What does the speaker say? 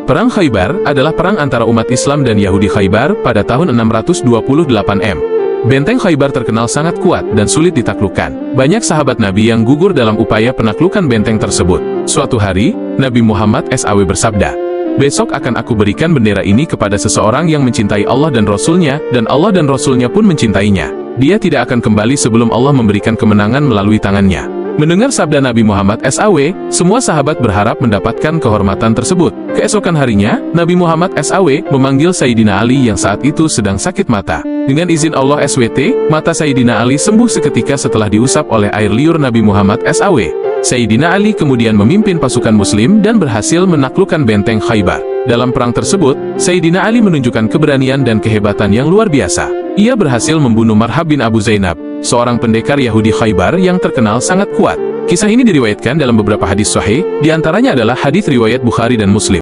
Perang Khaybar adalah perang antara umat Islam dan Yahudi Khaybar pada tahun 628 M. Benteng Khaybar terkenal sangat kuat dan sulit ditaklukkan. Banyak sahabat Nabi yang gugur dalam upaya penaklukan benteng tersebut. Suatu hari, Nabi Muhammad SAW bersabda, "Besok akan aku berikan bendera ini kepada seseorang yang mencintai Allah dan Rasul-Nya, dan Allah dan Rasul-Nya pun mencintainya. Dia tidak akan kembali sebelum Allah memberikan kemenangan melalui tangannya." Mendengar sabda Nabi Muhammad SAW, semua sahabat berharap mendapatkan kehormatan tersebut. Keesokan harinya, Nabi Muhammad SAW memanggil Sayyidina Ali yang saat itu sedang sakit mata. Dengan izin Allah SWT, mata Sayyidina Ali sembuh seketika setelah diusap oleh air liur Nabi Muhammad SAW. Sayyidina Ali kemudian memimpin pasukan muslim dan berhasil menaklukkan benteng Khaybar. Dalam perang tersebut, Sayyidina Ali menunjukkan keberanian dan kehebatan yang luar biasa. Ia berhasil membunuh Marhab bin Abu Zainab, seorang pendekar Yahudi Khaybar yang terkenal sangat kuat. Kisah ini diriwayatkan dalam beberapa hadis sahih, di antaranya adalah hadis riwayat Bukhari dan Muslim.